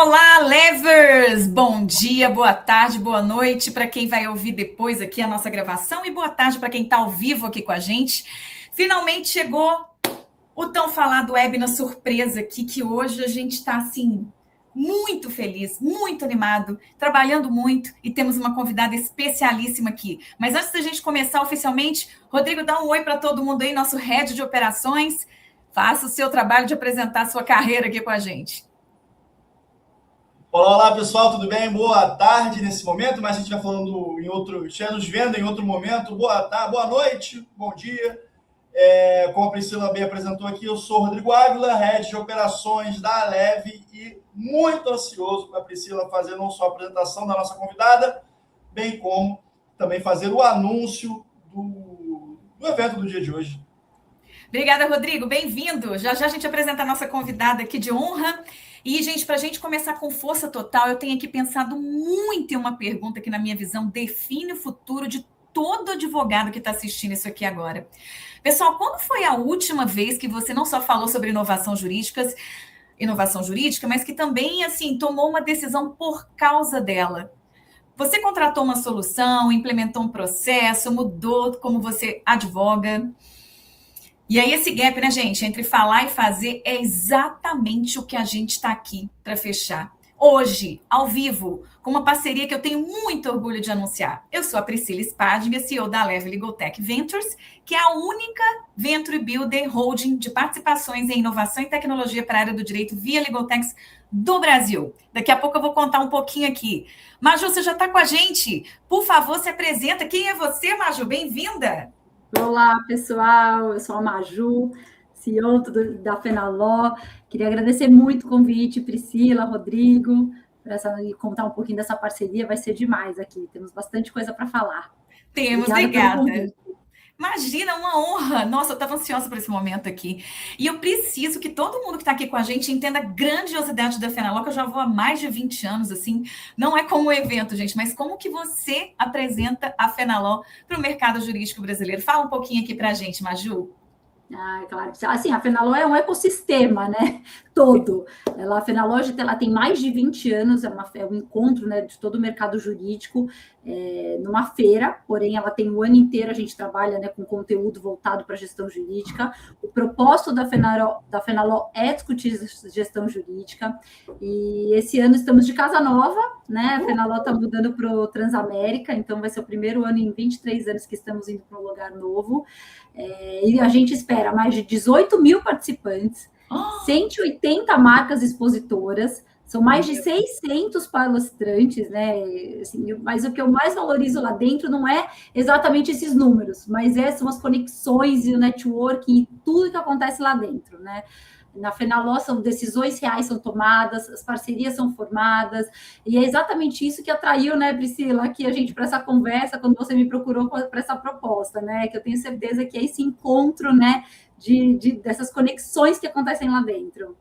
Olá, Levers! Bom dia, boa tarde, boa noite para quem vai ouvir depois aqui a nossa gravação e boa tarde para quem está ao vivo aqui com a gente. Finalmente chegou o tão falado webinar surpresa aqui, que hoje a gente está assim muito feliz, muito animado, trabalhando muito e temos uma convidada especialíssima aqui. Mas antes da gente começar oficialmente, Rodrigo, dá um oi para todo mundo aí, nosso head de operações. Faça o seu trabalho de apresentar a sua carreira aqui com a gente. Olá, pessoal, tudo bem? Boa tarde nesse momento, mas a gente vai falando em outro, estiver nos vendo em outro momento. Boa tarde, boa noite, bom dia. Como a Priscila bem apresentou aqui, eu sou Rodrigo Ávila, head de operações da Aleve e muito ansioso para a Priscila fazer não só a apresentação da nossa convidada, bem como também fazer o anúncio do evento do dia de hoje. Obrigada, Rodrigo. Bem-vindo. Já já a gente apresenta a nossa convidada aqui de honra. E, gente, para a gente começar com força total, eu tenho aqui pensado muito em uma pergunta que, na minha visão, define o futuro de todo advogado que está assistindo isso aqui agora. Pessoal, quando foi a última vez que você não só falou sobre inovação jurídica, mas que também, assim, tomou uma decisão por causa dela? Você contratou uma solução, implementou um processo, mudou como você advoga. E aí esse gap, né, gente, entre falar e fazer é exatamente o que a gente está aqui para fechar. Hoje, ao vivo, com uma parceria que eu tenho muito orgulho de anunciar. Eu sou a Priscila Spadinga, CEO da Aleve Legal Tech Ventures, que é a única Venture Builder Holding de participações em inovação e tecnologia para a área do direito via Legal Techs do Brasil. Daqui a pouco eu vou contar um pouquinho aqui. Maju, você já está com a gente? Por favor, se apresenta. Quem é você, Maju? Bem-vinda! Olá, pessoal, eu sou a Maju, CEO da Fenaló. Queria agradecer muito o convite, Priscila, Rodrigo, e contar um pouquinho dessa parceria, vai ser demais aqui, temos bastante coisa para falar. Temos, obrigada. Imagina, uma honra. Nossa, eu estava ansiosa por esse momento aqui. E eu preciso que todo mundo que está aqui com a gente entenda a grandiosidade da Fenaló, que eu já vou há mais de 20 anos, assim. Não é como evento, gente, mas como que você apresenta a Fenaló para o mercado jurídico brasileiro? Fala um pouquinho aqui para a gente, Maju. Claro. Assim, a Fenaló é um ecossistema, né? Todo. A Fenaló ela tem mais de 20 anos, é um encontro, né, de todo o mercado jurídico, numa feira, porém ela tem o ano inteiro, a gente trabalha, né, com conteúdo voltado para a gestão jurídica. O propósito da Fenaló é discutir gestão jurídica, e esse ano estamos de casa nova, né? A Fenaló está mudando para o Transamérica, então vai ser o primeiro ano em 23 anos que estamos indo para um lugar novo. E a gente espera mais de 18 mil participantes, 180 marcas expositoras, são mais de 600 palestrantes, né? Assim, mas o que eu mais valorizo lá dentro não é exatamente esses números, mas são as conexões e o networking e tudo que acontece lá dentro, né? Na Fenaló, decisões reais são tomadas, as parcerias são formadas, e é exatamente isso que atraiu, né, Priscila, aqui a gente para essa conversa, quando você me procurou para essa proposta, né, que eu tenho certeza que é esse encontro, né, dessas conexões que acontecem lá dentro.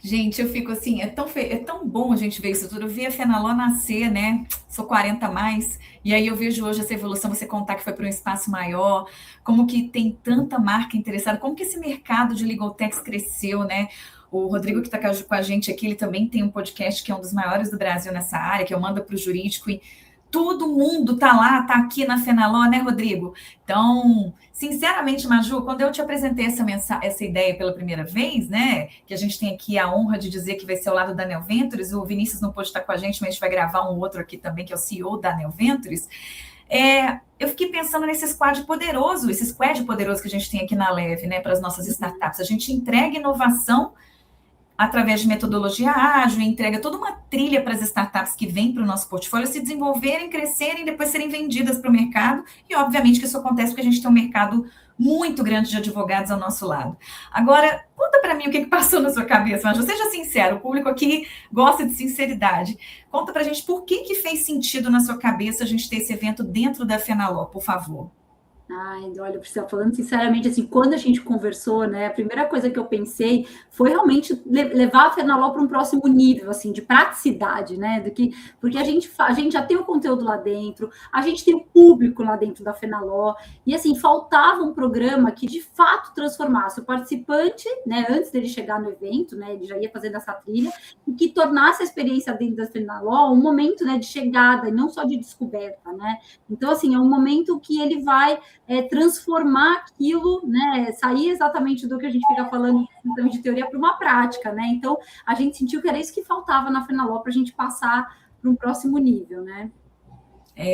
Gente, eu fico assim, é tão bom a gente ver isso tudo. Eu vi a Fenaló nascer, né? Sou 40 a mais, e aí eu vejo hoje essa evolução, você contar que foi para um espaço maior, como que tem tanta marca interessada, como que esse mercado de legal techs cresceu, né? O Rodrigo, que está com a gente aqui, ele também tem um podcast que é um dos maiores do Brasil nessa área, que é o Manda para o Jurídico, e todo mundo está lá, está aqui na Fenaló, né, Rodrigo? Então, sinceramente, Maju, quando eu te apresentei essa ideia pela primeira vez, né, que a gente tem aqui a honra de dizer que vai ser ao lado da Neo Ventures, o Vinícius não pôde estar com a gente, mas a gente vai gravar um outro aqui também, que é o CEO da Neo Ventures. Eu fiquei pensando nesse squad poderoso que a gente tem aqui na Aleve, né, para as nossas startups. A gente entrega inovação através de metodologia ágil, entrega toda uma trilha para as startups que vêm para o nosso portfólio se desenvolverem, crescerem, depois serem vendidas para o mercado, e obviamente que isso acontece porque a gente tem um mercado muito grande de advogados ao nosso lado. Agora, conta para mim o que passou na sua cabeça, mas seja sincero, o público aqui gosta de sinceridade. Conta para a gente por que fez sentido na sua cabeça a gente ter esse evento dentro da Fenaló, por favor. Ai, olha, Priscila, falando sinceramente, assim, quando a gente conversou, né, a primeira coisa que eu pensei foi realmente levar a Fenaló para um próximo nível, assim, de praticidade, né, porque a gente já tem o conteúdo lá dentro, a gente tem o público lá dentro da Fenaló, e assim, faltava um programa que de fato transformasse o participante, né, antes dele chegar no evento, né, ele já ia fazendo essa trilha, e que tornasse a experiência dentro da Fenaló um momento, né, de chegada, e não só de descoberta, né, então, assim, é um momento que ele vai transformar aquilo, né, sair exatamente do que a gente fica falando de teoria para uma prática, né? Então, a gente sentiu que era isso que faltava na Fenaló para a gente passar para um próximo nível, né?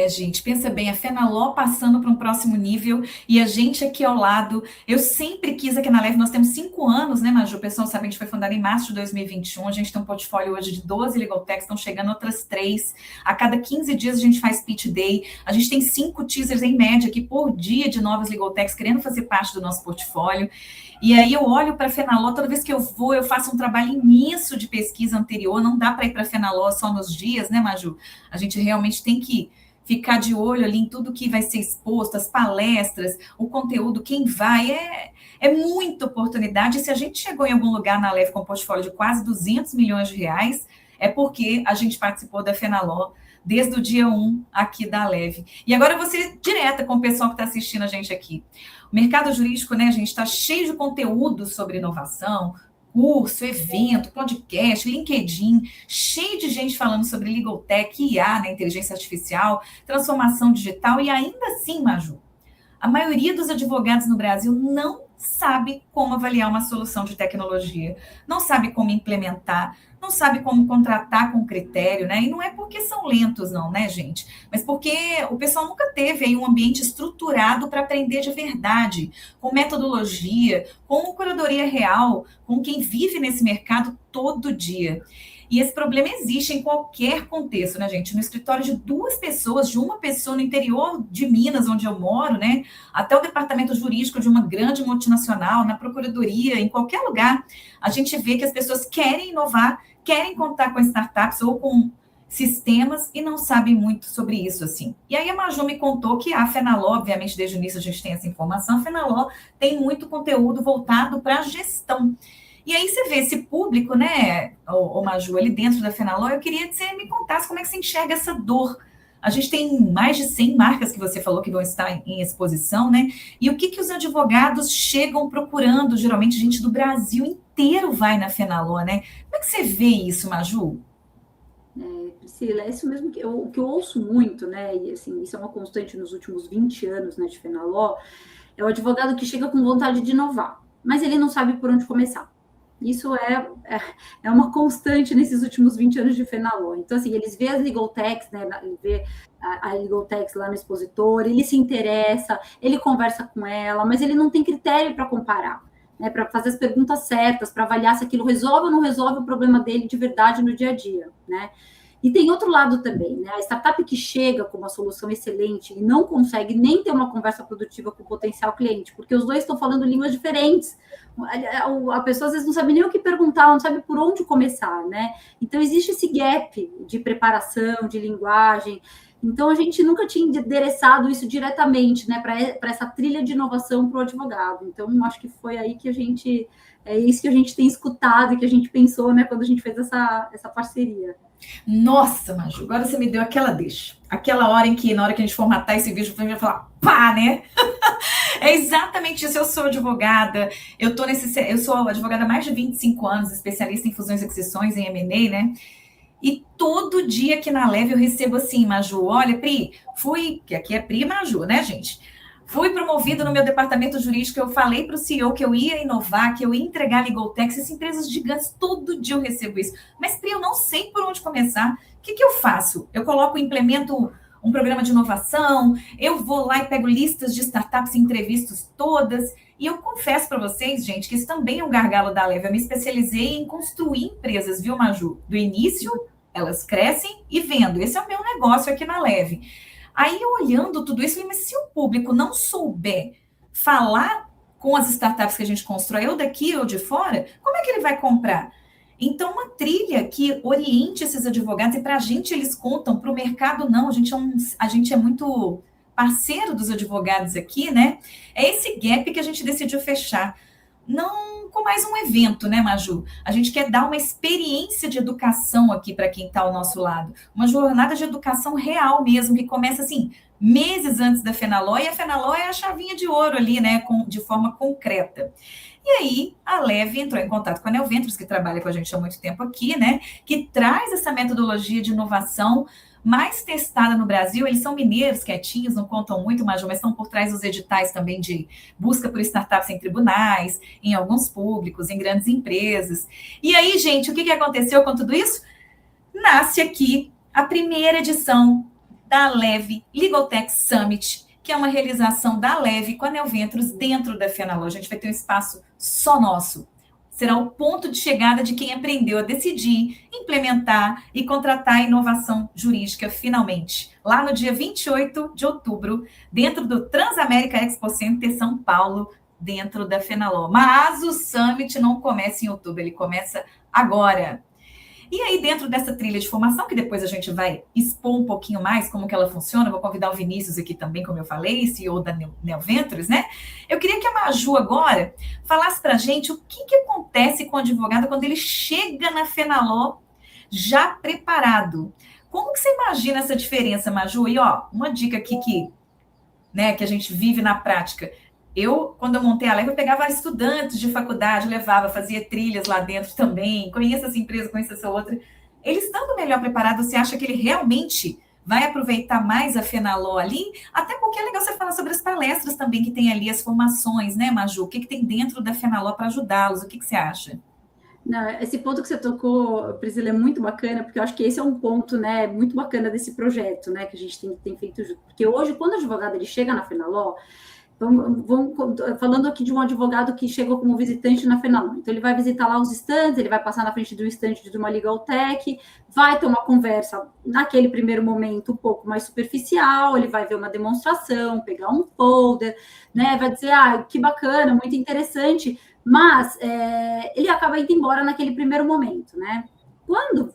Gente, pensa bem, a Fenaló passando para um próximo nível e a gente aqui ao lado. Eu sempre quis aqui na Leve, nós temos 5 anos, né, Maju? O pessoal sabe, a gente foi fundada em março de 2021, a gente tem um portfólio hoje de 12 Legal Techs, estão chegando outras 3. A cada 15 dias a gente faz pitch day, a gente tem 5 teasers em média aqui por dia de novas Legal Techs querendo fazer parte do nosso portfólio. E aí eu olho para a Fenaló, toda vez que eu vou, eu faço um trabalho imenso de pesquisa anterior, não dá para ir para a Fenaló só nos dias, né, Maju? A gente realmente tem que ficar de olho ali em tudo que vai ser exposto, as palestras, o conteúdo, quem vai, é muita oportunidade. E se a gente chegou em algum lugar na Leve com um portfólio de quase 200 milhões de reais, é porque a gente participou da Fenaló desde o dia 1 aqui da Leve. E agora eu vou ser direta com o pessoal que está assistindo a gente aqui. O mercado jurídico, né, a gente está cheio de conteúdo sobre inovação, curso, evento, podcast, LinkedIn, cheio de gente falando sobre Legal Tech, IA, né, inteligência artificial, transformação digital, e ainda assim, Maju, a maioria dos advogados no Brasil não sabe como avaliar uma solução de tecnologia, não sabe como implementar, não sabe como contratar com critério, né? E não é porque são lentos, não, né, gente? Mas porque o pessoal nunca teve aí um ambiente estruturado para aprender de verdade, com metodologia, com curadoria real, com quem vive nesse mercado todo dia. E esse problema existe em qualquer contexto, né, gente? No escritório de 2 pessoas, de uma pessoa no interior de Minas, onde eu moro, né? Até o departamento jurídico de uma grande multinacional, na procuradoria, em qualquer lugar, a gente vê que as pessoas querem inovar, querem contar com startups ou com sistemas e não sabem muito sobre isso, assim. E aí a Maju me contou que a Fenaló, obviamente, desde o início a gente tem essa informação, a Fenaló tem muito conteúdo voltado para a gestão. E aí você vê esse público, né, o Maju, ali dentro da Fenaló, eu queria que você me contasse como é que você enxerga essa dor. A gente tem mais de 100 marcas que você falou que vão estar em exposição, né? E o que os advogados chegam procurando? Geralmente, gente do Brasil inteiro vai na Fenaló, né? Como é que você vê isso, Maju? Priscila, é isso mesmo que eu ouço muito, né? E assim, isso é uma constante nos últimos 20 anos, né, de Fenaló, é o advogado que chega com vontade de inovar, mas ele não sabe por onde começar. Isso é uma constante nesses últimos 20 anos de Fenaló. Então, assim, eles vê as Legal Techs, né? Ele vê a Legal Techs lá no expositor, ele se interessa, ele conversa com ela, mas ele não tem critério para comparar, né? Para fazer as perguntas certas, para avaliar se aquilo resolve ou não resolve o problema dele de verdade no dia a dia, né? E tem outro lado também, né? A startup que chega com uma solução excelente e não consegue nem ter uma conversa produtiva com o potencial cliente, porque os dois estão falando línguas diferentes. A pessoa às vezes não sabe nem o que perguntar, não sabe por onde começar, né? Então existe esse gap de preparação, de linguagem. Então a gente nunca tinha endereçado isso diretamente, né, para essa trilha de inovação para o advogado. Então acho que foi aí que é isso que a gente tem escutado e que a gente pensou, né, quando a gente fez essa parceria. Nossa, Maju, agora você me deu aquela deixa. Aquela hora em que, na hora que a gente formatar esse vídeo, a gente vai falar, pá, né? É exatamente isso. Eu sou advogada, eu sou advogada há mais de 25 anos, especialista em fusões e aquisições, em M&A, né? E todo dia aqui na Leve eu recebo assim, Maju, olha, Pri, que aqui é Pri e Maju, né, gente? Fui promovida no meu departamento jurídico, eu falei para o CEO que eu ia inovar, que eu ia entregar Legal Tech, essas empresas gigantes, todo dia eu recebo isso. Mas, Pri, eu não sei por onde começar. O que eu faço? Eu implemento um programa de inovação, eu vou lá e pego listas de startups e entrevistas todas. E eu confesso para vocês, gente, que isso também é um gargalo da Leve. Eu me especializei em construir empresas, viu, Maju? Do início, elas crescem e vendo. Esse é o meu negócio aqui na Leve. Aí, olhando tudo isso, eu falei, mas se o público não souber falar com as startups que a gente constrói, ou daqui ou de fora, como é que ele vai comprar? Então, uma trilha que oriente esses advogados, e para a gente eles contam, para o mercado não, a gente é muito parceiro dos advogados aqui, né? É esse gap que a gente decidiu fechar. Não com mais um evento, né, Maju? A gente quer dar uma experiência de educação aqui para quem está ao nosso lado. Uma jornada de educação real mesmo, que começa assim, meses antes da FENALO, e a FENALO é a chavinha de ouro ali, né, de forma concreta. E aí, a Leve entrou em contato com a Neoventures, que trabalha com a gente há muito tempo aqui, né, que traz essa metodologia de inovação mais testada no Brasil. Eles são mineiros, quietinhos, não contam muito, Maju, mas estão por trás dos editais também de busca por startups em tribunais, em alguns públicos, em grandes empresas. E aí, gente, o que aconteceu com tudo isso? Nasce aqui a primeira edição da Leve Legal Tech Summit, que é uma realização da Leve com a Neoventures dentro da FENALO. A gente vai ter um espaço só nosso. Será o ponto de chegada de quem aprendeu a decidir, implementar e contratar a inovação jurídica finalmente. Lá no dia 28 de outubro, dentro do Transamérica Expo Center São Paulo, dentro da FENALO. Mas o Summit não começa em outubro, ele começa agora. E aí, dentro dessa trilha de formação, que depois a gente vai expor um pouquinho mais como que ela funciona, vou convidar o Vinícius aqui também, como eu falei, CEO da Neoventures, né? Eu queria que a Maju agora falasse para a gente o que acontece com o advogado quando ele chega na FENALO já preparado. Como que você imagina essa diferença, Maju? E, ó, uma dica aqui que a gente vive na prática. Quando eu montei a Leve, eu pegava estudantes de faculdade, levava, fazia trilhas lá dentro também, conheço essa empresa, conheço essa outra. Eles estando melhor preparados, você acha que ele realmente vai aproveitar mais a FENALO ali? Até porque é legal você falar sobre as palestras também que tem ali, as formações, né, Maju? O que tem dentro da FENALO para ajudá-los? O que você acha? Não, esse ponto que você tocou, Priscila, é muito bacana, porque eu acho que esse é um ponto, né, muito bacana desse projeto, né, que a gente tem feito junto. Porque hoje, quando o advogado ele chega na FENALO, vamos falando aqui de um advogado que chegou como visitante na FENALO. Então, ele vai visitar lá os stands, ele vai passar na frente do stand de uma Legal Tech, vai ter uma conversa, naquele primeiro momento, um pouco mais superficial, ele vai ver uma demonstração, pegar um folder, né, vai dizer, que bacana, muito interessante, mas ele acaba indo embora naquele primeiro momento, né? Quando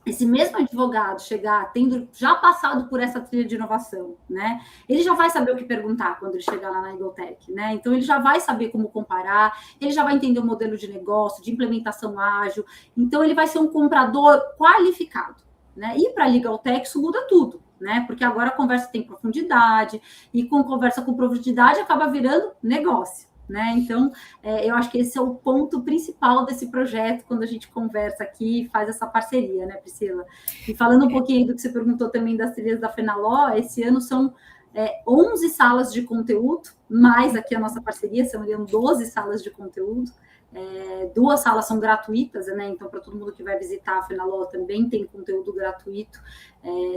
esse mesmo advogado chegar, tendo já passado por essa trilha de inovação, né? Ele já vai saber o que perguntar quando ele chegar lá na Legal Tech, né? Então, ele já vai saber como comparar, ele já vai entender o modelo de negócio, de implementação ágil. Então, ele vai ser um comprador qualificado, né? E para a Legal Tech, isso muda tudo, né? Porque agora a conversa tem profundidade, e com conversa com profundidade acaba virando negócio. Né? Então, eu acho que esse é o ponto principal desse projeto, quando a gente conversa aqui e faz essa parceria, né, Priscila? E falando um pouquinho do que você perguntou também das trilhas da FENALO, esse ano são 11 salas de conteúdo, mais aqui a nossa parceria, seriam 12 salas de conteúdo. 2 salas são gratuitas, né? Então, para todo mundo que vai visitar a FENALO também tem conteúdo gratuito,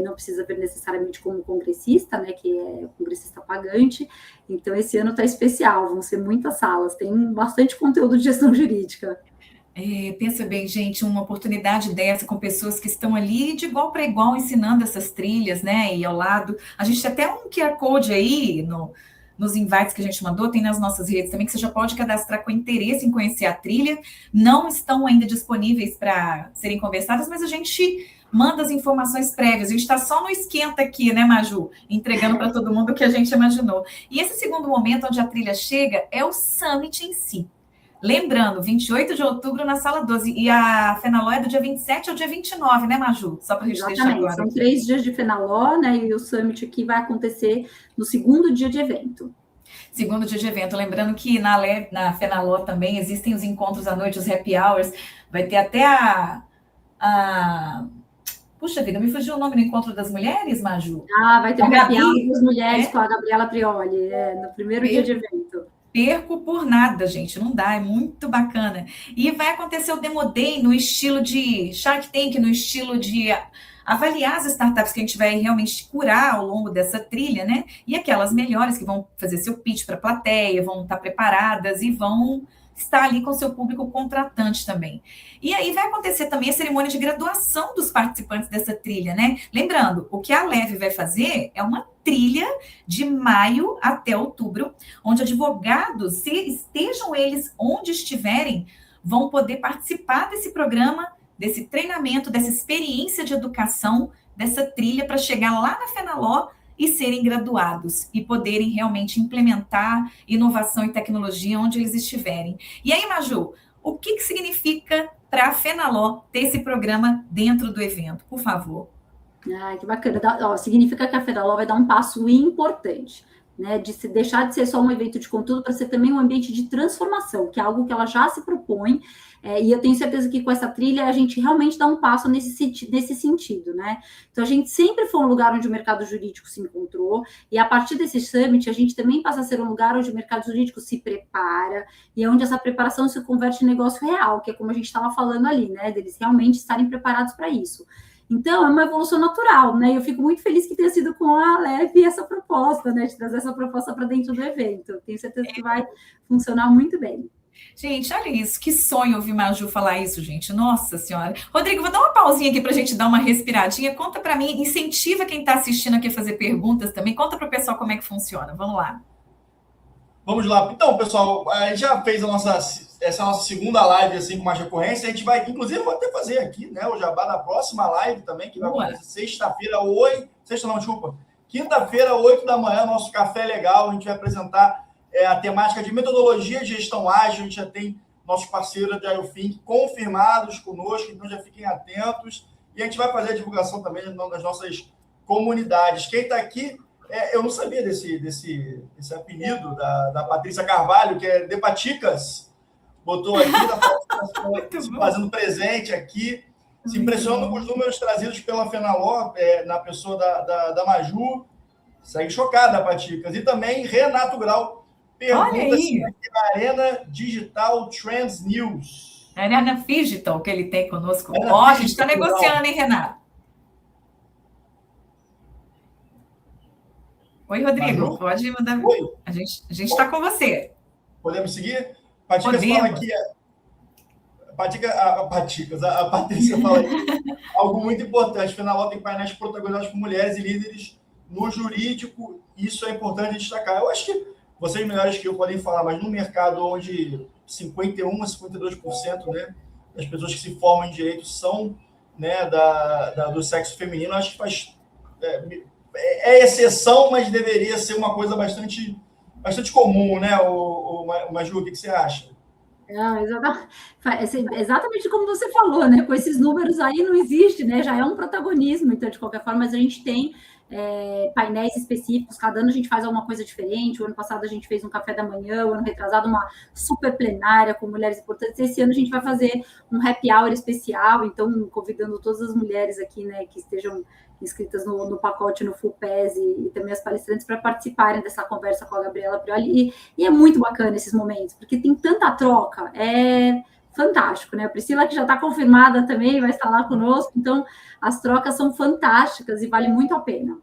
não precisa ver necessariamente como congressista, né? Que é congressista pagante. Então, esse ano está especial, vão ser muitas salas, tem bastante conteúdo de gestão jurídica. Pensa bem, gente, uma oportunidade dessa com pessoas que estão ali de igual para igual ensinando essas trilhas, né? E ao lado, a gente tem até um QR Code aí nos invites que a gente mandou, tem nas nossas redes também, que você já pode cadastrar com interesse em conhecer a trilha. Não estão ainda disponíveis para serem conversadas, mas a gente manda as informações prévias. A gente está só no esquenta aqui, né, Maju? Entregando para todo mundo o que a gente imaginou. E esse segundo momento onde a trilha chega é o Summit em si. Lembrando, 28 de outubro na sala 12. E a FENALO é do dia 27 ao dia 29, né, Maju? Só para a gente deixar claro. São 3 dias de FENALO, né? E o Summit aqui vai acontecer no segundo dia de evento. Segundo dia de evento. Lembrando que na FENALO também existem os encontros à noite, os happy hours. Vai ter até Puxa vida, me fugiu o nome do Encontro das Mulheres, Maju? Vai ter o happy hour das mulheres com a Gabriela Prioli, no primeiro dia de evento. Perco por nada, gente, não dá, é muito bacana. E vai acontecer o Demo Day no estilo de Shark Tank, no estilo de avaliar as startups que a gente vai realmente curar ao longo dessa trilha, né? E aquelas melhores que vão fazer seu pitch para a plateia, vão estar preparadas e vão estar ali com seu público contratante também. E aí vai acontecer também a cerimônia de graduação dos participantes dessa trilha, né? Lembrando, o que a Leve vai fazer é uma trilha de maio até outubro, onde advogados, se estejam eles onde estiverem, vão poder participar desse programa, desse treinamento, dessa experiência de educação, dessa trilha para chegar lá na FENALO e serem graduados e poderem realmente implementar inovação e tecnologia onde eles estiverem. E aí, Maju, o que significa para a Fenaló ter esse programa dentro do evento? Por favor. Que bacana. Significa que a Fenaló vai dar um passo importante, né, de se deixar de ser só um evento de conteúdo para ser também um ambiente de transformação, que é algo que ela já se propõe, e eu tenho certeza que com essa trilha a gente realmente dá um passo nesse sentido, né? Então a gente sempre foi um lugar onde o mercado jurídico se encontrou, e a partir desse summit a gente também passa a ser um lugar onde o mercado jurídico se prepara, e onde essa preparação se converte em negócio real, que é como a gente estava falando ali, né? Deles realmente estarem preparados para isso. Então, é uma evolução natural, né? Eu fico muito feliz que tenha sido com a Leve essa proposta, né? De trazer essa proposta para dentro do evento. Tenho certeza que vai funcionar muito bem. Gente, olha isso, que sonho ouvir Maju falar isso, gente. Nossa Senhora. Rodrigo, vou dar uma pausinha aqui para a gente dar uma respiradinha. Conta para mim, incentiva quem está assistindo aqui a fazer perguntas também. Conta para o pessoal como é que funciona. Vamos lá. Vamos lá. Então, pessoal, a gente já fez essa nossa segunda live assim com mais recorrência. A gente vai, inclusive, vou até fazer aqui, né, o jabá da próxima live também, que vai acontecer quinta-feira, 8 da manhã, nosso Café Legal. A gente vai apresentar a temática de metodologia de gestão ágil. A gente já tem nossos parceiros da IOFINC confirmados conosco, então já fiquem atentos. E a gente vai fazer a divulgação também nas nossas comunidades. Quem está aqui, eu não sabia desse apelido da Patrícia Carvalho, que é Depaticas, botou aqui, fazendo presente aqui, se impressionando com os números trazidos pela Fenaló, na pessoa da Maju, segue chocada, Paticas. E também Renato Grau pergunta se vai ter a Arena Digital Trends News. A Arena Digital que ele tem conosco. A gente está negociando, hein, Renato? Oi, Rodrigo, Maju? Pode mandar. Oi. A gente está com você. Podemos seguir? Paticas fala aqui. A Patrícia fala aqui algo muito importante. Fenaló tem painéis protagonizados por mulheres e líderes no jurídico. Isso é importante destacar. Eu acho que vocês melhores que eu podem falar, mas no mercado onde 51% a 52%, né, das pessoas que se formam em direito são, né, do sexo feminino, acho que faz... É exceção, mas deveria ser uma coisa bastante comum, né, Maju? O que você acha? Exatamente como você falou, né? Com esses números aí não existe, né? Já é um protagonismo, então, de qualquer forma, mas a gente tem painéis específicos, cada ano a gente faz alguma coisa diferente. O ano passado a gente fez um café da manhã, o ano retrasado uma super plenária com mulheres importantes. Esse ano a gente vai fazer um happy hour especial, então convidando todas as mulheres aqui, né, que estejam inscritas no pacote, no Full PES e também as palestrantes para participarem dessa conversa com a Gabriela Prioli. E é muito bacana esses momentos, porque tem tanta troca, fantástico, né? A Priscila, que já está confirmada também, vai estar lá conosco, então as trocas são fantásticas e vale muito a pena.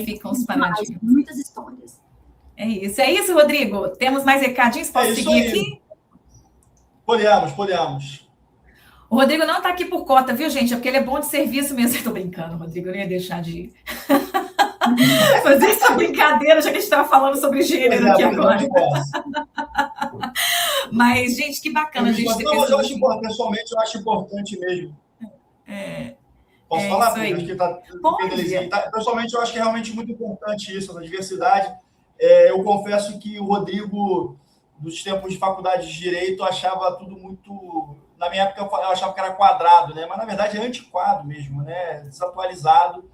Ficam os paradinhos. Muitas histórias. É isso, Rodrigo. Temos mais recadinhos? Posso seguir aqui? Podemos. O Rodrigo não está aqui por cota, viu, gente? É porque ele é bom de serviço mesmo. Estou brincando, Rodrigo, eu não ia deixar de ir. Fazer essa brincadeira, já que a gente estava falando sobre gênero aqui agora. Mas, gente, que bacana a gente ter pessoas... Pessoalmente, eu acho importante mesmo. Posso falar? Isso aí. Acho que pessoalmente, eu acho que é realmente muito importante isso, a diversidade. Eu confesso que o Rodrigo, dos tempos de faculdade de Direito, achava tudo muito... Na minha época, eu achava que era quadrado, né? Mas, na verdade, é antiquado mesmo, né? Desatualizado.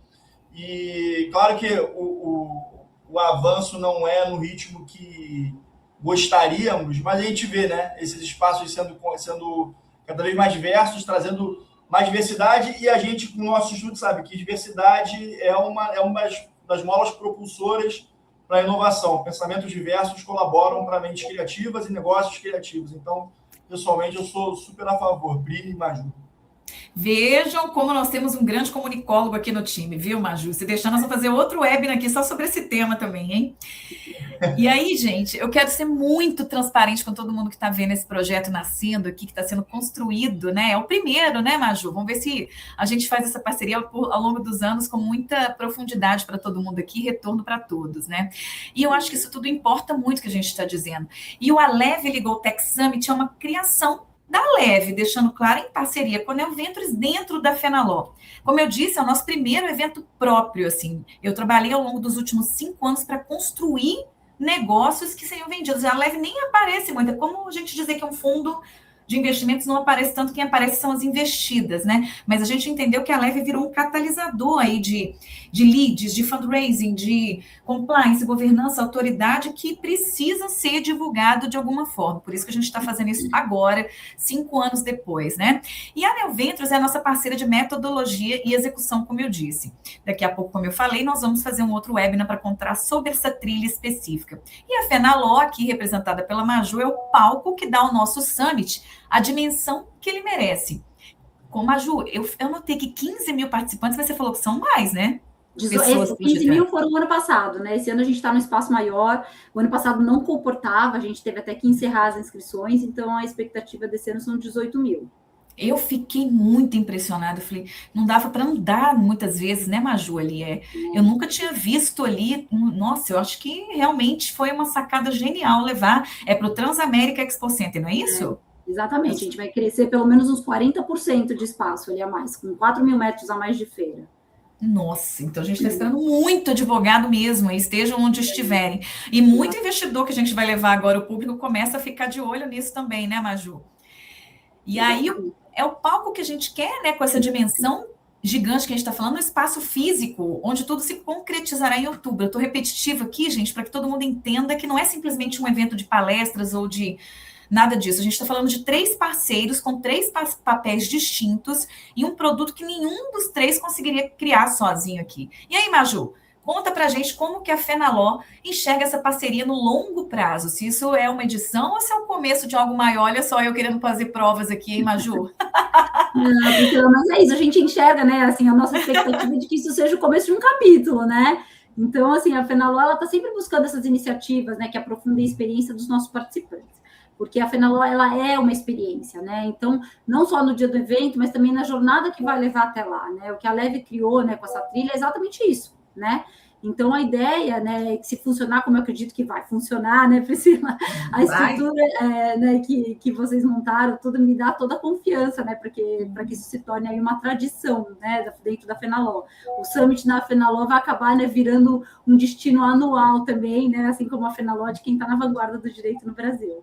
E, claro que o avanço não é no ritmo que gostaríamos, mas a gente vê, né, esses espaços sendo cada vez mais diversos, trazendo mais diversidade, e a gente, com o nosso estudo, sabe que diversidade é uma das molas propulsoras para a inovação. Pensamentos diversos colaboram para mentes criativas e negócios criativos. Então, pessoalmente, eu sou super a favor. Brilhe e Maju. Vejam como nós temos um grande comunicólogo aqui no time, viu, Maju? Se deixar, nós vamos fazer outro webinar aqui só sobre esse tema também, hein? E aí, gente, eu quero ser muito transparente com todo mundo que está vendo esse projeto nascendo aqui, que está sendo construído, né? É o primeiro, né, Maju? Vamos ver se a gente faz essa parceria ao longo dos anos com muita profundidade para todo mundo aqui, retorno para todos, né? E eu acho que isso tudo importa muito que a gente está dizendo. E o Aleve Legal Tech Summit é uma criação da Leve, deixando claro, em parceria com a Neo Ventures dentro da Fenaló. Como eu disse, é o nosso primeiro evento próprio, assim. Eu trabalhei ao longo dos últimos 5 anos para construir negócios que seriam vendidos. A Leve nem aparece muito, é como a gente dizer que é um fundo de investimentos, não aparece tanto, quem aparece são as investidas, né? Mas a gente entendeu que a Leve virou um catalisador aí de leads, de fundraising, de compliance, governança, autoridade, que precisa ser divulgado de alguma forma. Por isso que a gente está fazendo isso agora, 5 anos depois, né? E a Neo Ventures é a nossa parceira de metodologia e execução, como eu disse. Daqui a pouco, como eu falei, nós vamos fazer um outro webinar para contar sobre essa trilha específica. E a Fenaló, aqui representada pela Maju, é o palco que dá ao nosso summit a dimensão que ele merece. Com Maju, eu notei que 15 mil participantes, mas você falou que são mais, né? 15 mil foram o ano passado, né? Esse ano a gente está no espaço maior. O ano passado não comportava, a gente teve até que encerrar as inscrições, então a expectativa desse ano são 18 mil. Eu fiquei muito impressionada. Falei, não dava para andar muitas vezes, né, Maju? Ali eu nunca tinha visto ali. Nossa, eu acho que realmente foi uma sacada genial levar. É para o Transamérica Expo Center, não é isso? Exatamente, a gente vai crescer pelo menos uns 40% de espaço ali a mais, com 4 mil metros a mais de feira. Nossa, então a gente está esperando muito advogado mesmo, estejam onde estiverem. E muito investidor que a gente vai levar agora, o público começa a ficar de olho nisso também, né, Maju? E aí é o palco que a gente quer, né, com essa dimensão gigante que a gente está falando, no espaço físico, onde tudo se concretizará em outubro. Eu estou repetitiva aqui, gente, para que todo mundo entenda que não é simplesmente um evento de palestras ou de nada disso. A gente está falando de 3 parceiros com 3 papéis distintos e um produto que nenhum dos 3 conseguiria criar sozinho aqui. E aí, Maju, conta pra gente como que a Fenaló enxerga essa parceria no longo prazo. Se isso é uma edição ou se é o começo de algo maior. Olha só, eu querendo fazer provas aqui, hein, Maju? Não, mas é isso, a gente enxerga, né, assim, a nossa expectativa de que isso seja o começo de um capítulo, né? Então, assim, a Fenaló, ela está sempre buscando essas iniciativas, né, que aprofundem a experiência dos nossos participantes. Porque a Fenaló, ela é uma experiência, né? Então, não só no dia do evento, mas também na jornada que vai levar até lá, né? O que a Leve criou, né, com essa trilha é exatamente isso, né? Então, a ideia, né, é que se funcionar como eu acredito que vai funcionar, né, Priscila? A estrutura né, que vocês montaram, tudo me dá toda a confiança, né, para que isso se torne aí uma tradição, né, dentro da Fenaló. O Summit na Fenaló vai acabar, né, virando um destino anual também, né, assim como a Fenaló de quem está na vanguarda do direito no Brasil.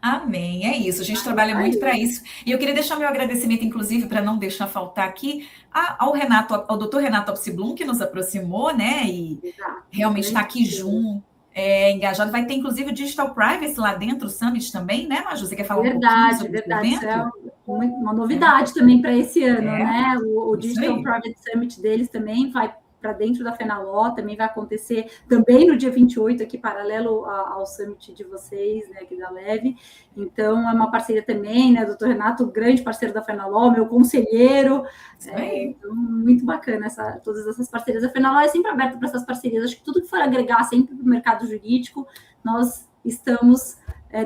Amém, é isso, a gente trabalha muito para isso. E eu queria deixar meu agradecimento, inclusive, para não deixar faltar aqui, ao Renato, ao doutor Renato Opsiblum, que nos aproximou, né? E realmente está aqui junto, engajado. Vai ter, inclusive, o Digital Privacy lá dentro, o Summit também, né, Maju? Você quer falar um pouquinho sobre esse evento? Verdade, é uma novidade também para esse ano, né? O Digital Private Summit deles também vai para dentro da Fenaló, também vai acontecer também no dia 28, aqui paralelo ao summit de vocês, né, aqui da Leve. Então, é uma parceria também, né, doutor Renato, grande parceiro da Fenaló, meu conselheiro. Então, muito bacana todas essas parcerias. A Fenaló é sempre aberta para essas parcerias. Acho que tudo que for agregar sempre para o mercado jurídico, nós estamos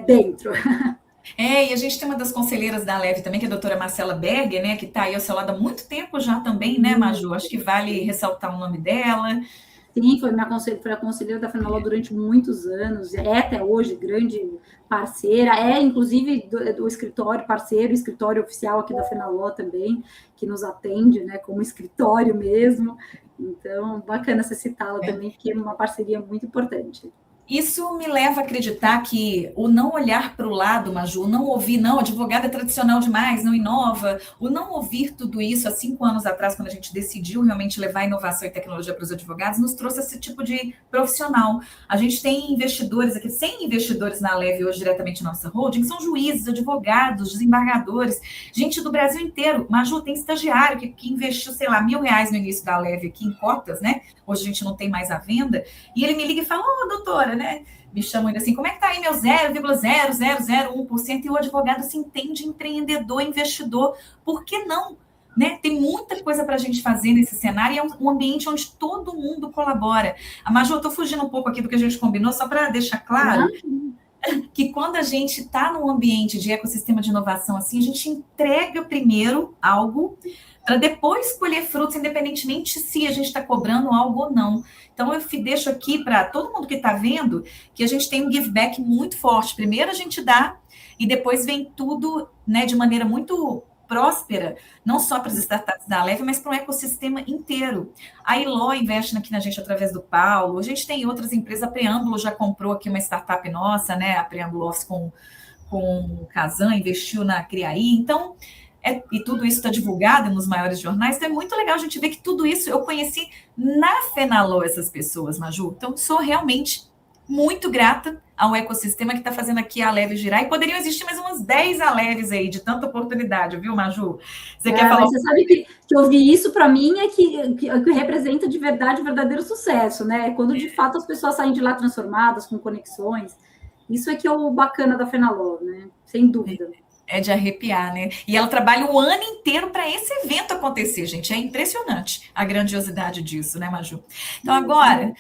dentro. E a gente tem uma das conselheiras da Leve também, que é a doutora Marcela Berger, né, que está aí ao seu lado há muito tempo já também, né, Maju? Acho que vale ressaltar o nome dela. Sim, foi a conselheira da Fenaló durante muitos anos, é até hoje grande parceira, inclusive do escritório parceiro, escritório oficial aqui da Fenaló também, que nos atende, né, como escritório mesmo. Então, bacana você citá-la também, porque é uma parceria muito importante. Isso me leva a acreditar que o não olhar para o lado, Maju, o não ouvir, não, advogado é tradicional demais, não inova, o não ouvir tudo isso há 5 anos atrás, quando a gente decidiu realmente levar inovação e tecnologia para os advogados, nos trouxe esse tipo de profissional. A gente tem investidores aqui, 100 investidores na Leve hoje diretamente na nossa holding, que são juízes, advogados, desembargadores, gente do Brasil inteiro. Maju, tem estagiário que investiu, sei lá, R$1.000 no início da Leve aqui em cotas, né? Hoje a gente não tem mais à venda, e ele me liga e fala, doutora, né? Me chamam ainda assim, como é que tá aí meu 0,0001%? E o advogado se entende empreendedor, investidor. Por que não? Né? Tem muita coisa para a gente fazer nesse cenário e é um ambiente onde todo mundo colabora. A Maju, eu estou fugindo um pouco aqui do que a gente combinou, só para deixar claro que quando a gente está num ambiente de ecossistema de inovação assim, a gente entrega primeiro algo para depois colher frutos, independentemente se a gente está cobrando algo ou não. Então, eu deixo aqui para todo mundo que está vendo que a gente tem um give back muito forte. Primeiro a gente dá, e depois vem tudo, né, de maneira muito próspera, não só para as startups da Aleve, mas para o ecossistema inteiro. A Iló investe aqui na gente através do Paulo, a gente tem outras empresas, a Preâmbulo já comprou aqui uma startup nossa, né, a Preâmbulo Office com o Kazan, investiu na Criaí, então, e tudo isso está divulgado nos maiores jornais, então é muito legal a gente ver que tudo isso eu conheci na Fenaló, essas pessoas, Maju, então sou realmente muito grata ao ecossistema que está fazendo aqui a Aleve girar, e poderiam existir mais umas 10 Aleves aí, de tanta oportunidade, viu, Maju? Você quer falar? Você sabe que ouvir isso, para mim, é que representa de verdade o verdadeiro sucesso, né? Quando, de fato, as pessoas saem de lá transformadas, com conexões. Isso é que é o bacana da Fenaló, né? Sem dúvida. É de arrepiar, né? E ela trabalha o ano inteiro para esse evento acontecer, gente. É impressionante a grandiosidade disso, né, Maju? Então, agora,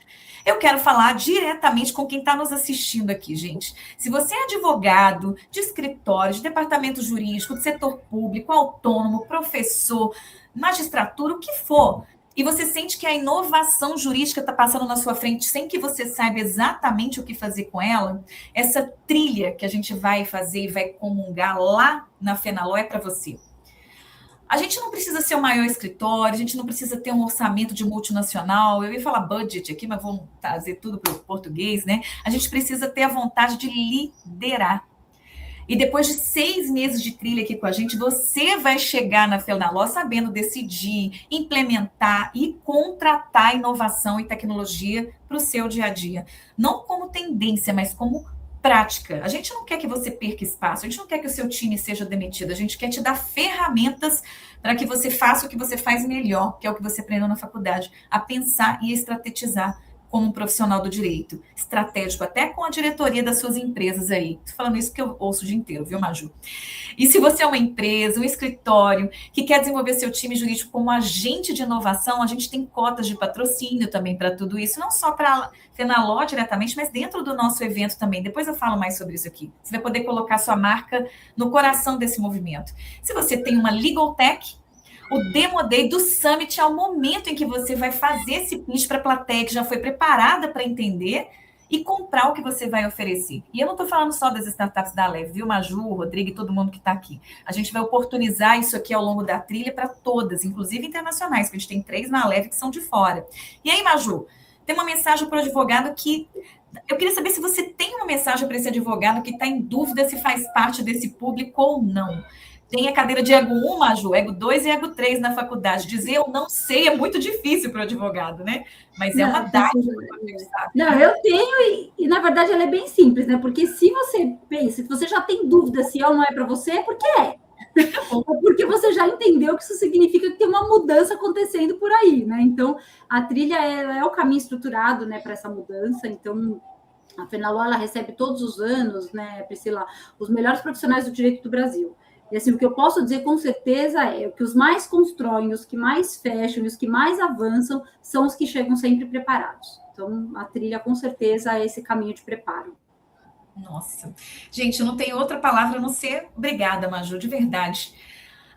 eu quero falar diretamente com quem está nos assistindo aqui, gente. Se você é advogado de escritório, de departamento jurídico, de setor público, autônomo, professor, magistratura, o que for, e você sente que a inovação jurídica está passando na sua frente sem que você saiba exatamente o que fazer com ela, essa trilha que a gente vai fazer e vai comungar lá na Fenaló é para você. A gente não precisa ser o maior escritório, a gente não precisa ter um orçamento de multinacional, eu ia falar budget aqui, mas vamos trazer tudo para o português, né? A gente precisa ter a vontade de liderar. E depois de 6 meses de trilha aqui com a gente, você vai chegar na Fenaló sabendo decidir, implementar e contratar inovação e tecnologia para o seu dia a dia. Não como tendência, mas como prática. A gente não quer que você perca espaço, a gente não quer que o seu time seja demitido, a gente quer te dar ferramentas para que você faça o que você faz melhor, que é o que você aprendeu na faculdade, a pensar e estrategizar como um profissional do direito, estratégico, até com a diretoria das suas empresas aí. Estou falando isso porque eu ouço o dia inteiro, viu, Maju? E se você é uma empresa, um escritório, que quer desenvolver seu time jurídico como agente de inovação, a gente tem cotas de patrocínio também para tudo isso, não só para a Fenaló diretamente, mas dentro do nosso evento também. Depois eu falo mais sobre isso aqui. Você vai poder colocar sua marca no coração desse movimento. Se você tem uma Legal Tech, o Demo Day do Summit é o momento em que você vai fazer esse pitch para a plateia que já foi preparada para entender e comprar o que você vai oferecer. E eu não estou falando só das startups da Aleve, viu, Maju, Rodrigo e todo mundo que está aqui. A gente vai oportunizar isso aqui ao longo da trilha para todas, inclusive internacionais, que a gente tem 3 na Aleve que são de fora. E aí, Maju, tem uma mensagem para o advogado que... Eu queria saber se você tem uma mensagem para esse advogado que está em dúvida se faz parte desse público ou não. Tem a cadeira de Ego 1, Maju, Ego 2 e Ego 3 na faculdade. Dizer eu não sei é muito difícil para o advogado, né? Mas é uma dádiva. Não, eu tenho, e na verdade ela é bem simples, né? Porque se você pensa, se você já tem dúvida se é ou não é para você, é porque é. Ou porque você já entendeu que isso significa que tem uma mudança acontecendo por aí, né? Então, a trilha é o caminho estruturado, né, para essa mudança. Então, a Fenaló, ela recebe todos os anos, né, Priscila, os melhores profissionais do direito do Brasil. E assim, o que eu posso dizer com certeza é que os mais constroem, os que mais fecham e os que mais avançam são os que chegam sempre preparados. Então, a trilha, com certeza, é esse caminho de preparo. Nossa. Gente, eu não tenho outra palavra a não ser obrigada, Maju, de verdade.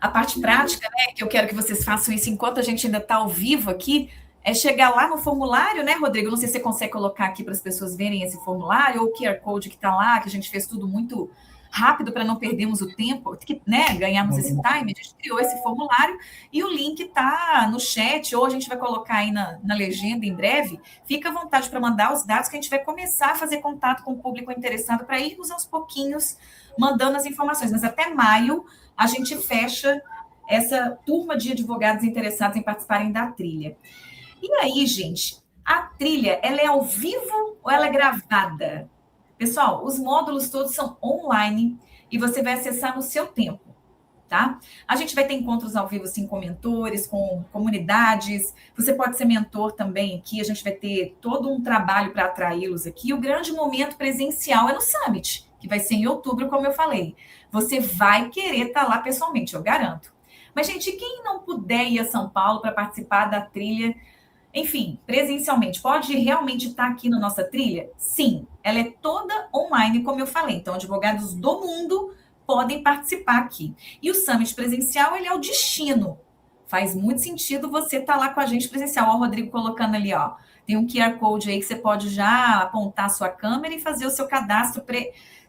A parte prática, né, que eu quero que vocês façam isso enquanto a gente ainda está ao vivo aqui, é chegar lá no formulário, né, Rodrigo? Não sei se você consegue colocar aqui para as pessoas verem esse formulário, ou o QR Code que está lá, que a gente fez tudo muito rápido para não perdermos o tempo, né, ganharmos esse time, a gente criou esse formulário e o link está no chat, ou a gente vai colocar aí na legenda em breve. Fica à vontade para mandar os dados que a gente vai começar a fazer contato com o público interessado para irmos aos pouquinhos mandando as informações, mas até maio a gente fecha essa turma de advogados interessados em participarem da trilha. E aí, gente, a trilha, ela é ao vivo ou ela é gravada? Pessoal, os módulos todos são online e você vai acessar no seu tempo, tá? A gente vai ter encontros ao vivo, sim, com mentores, com comunidades. Você pode ser mentor também aqui. A gente vai ter todo um trabalho para atraí-los aqui. O grande momento presencial é no Summit, que vai ser em outubro, como eu falei. Você vai querer estar lá pessoalmente, eu garanto. Mas, gente, quem não puder ir a São Paulo para participar da trilha, enfim, presencialmente, pode realmente estar aqui na nossa trilha? Sim, ela é toda online, como eu falei. Então, advogados do mundo podem participar aqui. E o Summit presencial, ele é o destino faz muito sentido você estar lá com a gente presencial. Ó, o Rodrigo colocando ali, ó, tem um QR Code aí que você pode já apontar a sua câmera e fazer o seu cadastro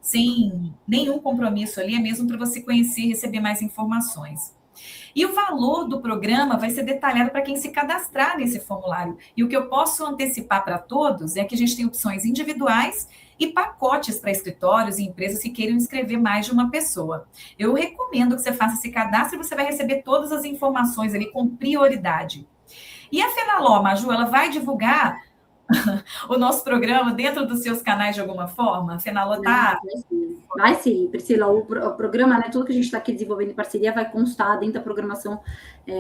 sem nenhum compromisso ali, é mesmo para você conhecer e receber mais informações. E o valor do programa vai ser detalhado para quem se cadastrar nesse formulário. E o que eu posso antecipar para todos é que a gente tem opções individuais e pacotes para escritórios e empresas que queiram inscrever mais de uma pessoa. Eu recomendo que você faça esse cadastro e você vai receber todas as informações ali com prioridade. E a Fenaló, Maju, ela vai divulgar o nosso programa dentro dos seus canais de alguma forma? A Fenaló está... Vai sim, Priscila, o programa, né, tudo que a gente está aqui desenvolvendo em parceria vai constar dentro da programação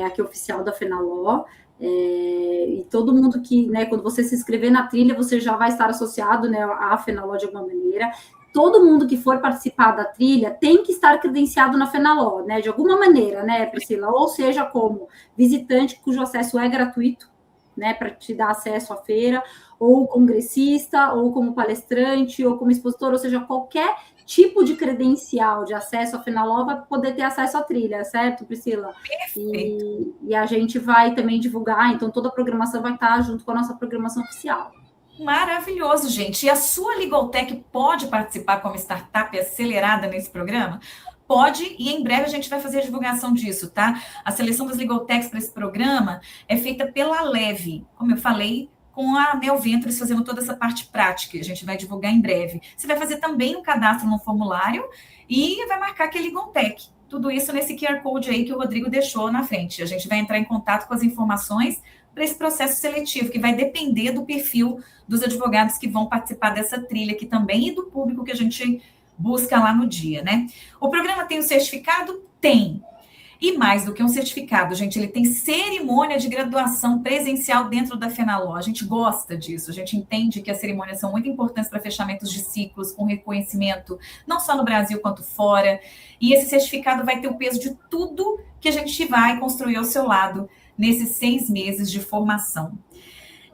aqui oficial da Fenaló, e todo mundo que, né, quando você se inscrever na trilha, você já vai estar associado, né, à Fenaló de alguma maneira. Todo mundo que for participar da trilha tem que estar credenciado na Fenaló, né, de alguma maneira, né, Priscila, ou seja, como visitante cujo acesso é gratuito, né, para te dar acesso à feira, ou congressista, ou como palestrante, ou como expositor, ou seja, qualquer tipo de credencial de acesso à Fenaló vai poder ter acesso à trilha, certo, Priscila? E a gente vai também divulgar, então toda a programação vai estar junto com a nossa programação oficial. Maravilhoso, gente. E a sua Legaltech pode participar como startup acelerada nesse programa? Pode, e em breve a gente vai fazer a divulgação disso, tá? A seleção das Legaltechs para esse programa é feita pela Leve, como eu falei, com a Neo Ventures fazendo toda essa parte prática. A gente vai divulgar em breve. Você vai fazer também um cadastro no formulário e vai marcar que é Legaltech. Tudo isso nesse QR Code aí que o Rodrigo deixou na frente. A gente vai entrar em contato com as informações para esse processo seletivo, que vai depender do perfil dos advogados que vão participar dessa trilha aqui também e do público que a gente busca lá no dia, né? O programa tem o certificado? Tem. E mais do que um certificado, gente, ele tem cerimônia de graduação presencial dentro da Fenaló. A gente gosta disso, a gente entende que as cerimônias são muito importantes para fechamentos de ciclos, com reconhecimento, não só no Brasil quanto fora. E esse certificado vai ter o peso de tudo que a gente vai construir ao seu lado nesses 6 meses de formação.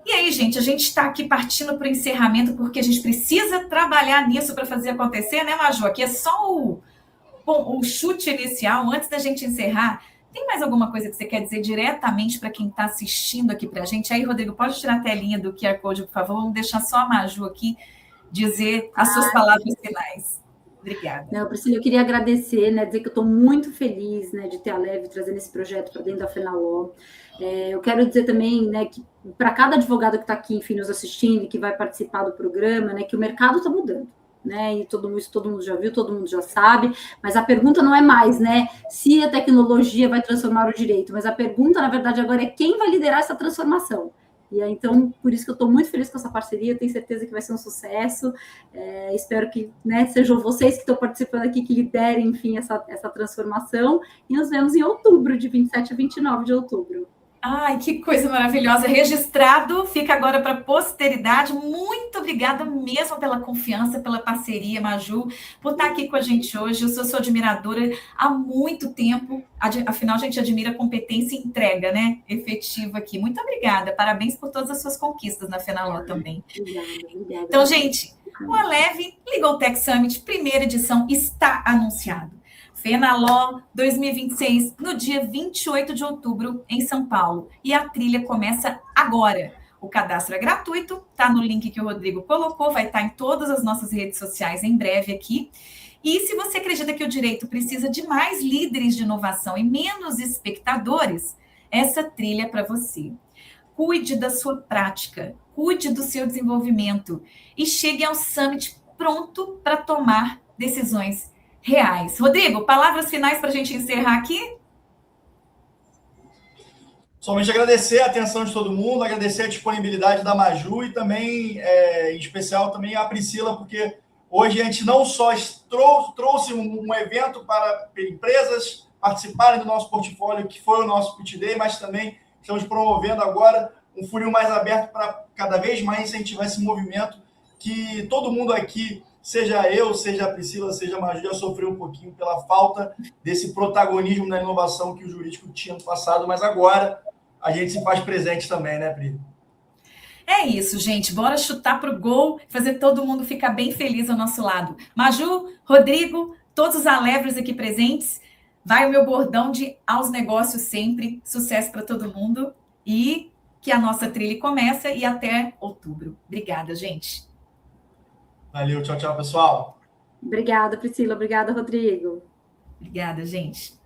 E aí, gente, a gente está aqui partindo para o encerramento, porque a gente precisa trabalhar nisso para fazer acontecer, né, Maju? Aqui é só o chute inicial, antes da gente encerrar. Tem mais alguma coisa que você quer dizer diretamente para quem está assistindo aqui para a gente? Aí, Rodrigo, pode tirar a telinha do QR Code, por favor? Vamos deixar só a Maju aqui dizer as suas palavras finais. Obrigada. Não, Priscila, eu queria agradecer, né, dizer que eu estou muito feliz, né, de ter a Leve trazendo esse projeto para dentro da Fenaló. Eu quero dizer também, né, que para cada advogado que está aqui, enfim, nos assistindo e que vai participar do programa, né, que o mercado está mudando, né, e todo mundo já viu, todo mundo já sabe, mas a pergunta não é mais, né, se a tecnologia vai transformar o direito, mas a pergunta, na verdade, agora é quem vai liderar essa transformação. E aí, então, por isso que eu estou muito feliz com essa parceria, tenho certeza que vai ser um sucesso, espero que, né, sejam vocês que estão participando aqui, que liderem, enfim, essa transformação, e nos vemos em outubro, de 27 a 29 de outubro. Ai, que coisa maravilhosa. Registrado, fica agora para a posteridade. Muito obrigada mesmo pela confiança, pela parceria, Maju, por estar aqui com a gente hoje. Eu sou sua admiradora há muito tempo. Afinal, a gente admira a competência e entrega, né? Efetiva aqui. Muito obrigada. Parabéns por todas as suas conquistas na Fenaló também. Obrigada. Então, gente, o Aleve Legaltech Summit, primeira edição, está anunciado. Fenaló 2026, no dia 28 de outubro, em São Paulo. E a trilha começa agora. O cadastro é gratuito, está no link que o Rodrigo colocou, vai estar em todas as nossas redes sociais em breve aqui. E se você acredita que o direito precisa de mais líderes de inovação e menos espectadores, essa trilha é para você. Cuide da sua prática, cuide do seu desenvolvimento e chegue ao Summit pronto para tomar decisões reais. Rodrigo, palavras finais para a gente encerrar aqui? Somente agradecer a atenção de todo mundo, agradecer a disponibilidade da Maju e também, em especial, também a Priscila, porque hoje a gente não só trouxe um evento para empresas participarem do nosso portfólio, que foi o nosso Pitch Day, mas também estamos promovendo agora um funil mais aberto para cada vez mais incentivar esse movimento que todo mundo aqui, seja eu, seja a Priscila, seja a Maju, já sofreu um pouquinho pela falta desse protagonismo na inovação que o jurídico tinha no passado, mas agora a gente se faz presente também, né, Pri? É isso, gente. Bora chutar para o gol, fazer todo mundo ficar bem feliz ao nosso lado. Maju, Rodrigo, todos os alevros aqui presentes, vai o meu bordão de aos negócios sempre, sucesso para todo mundo e que a nossa trilha comece e até outubro. Obrigada, gente. Valeu, tchau, tchau, pessoal. Obrigada, Priscila. Obrigada, Rodrigo. Obrigada, gente.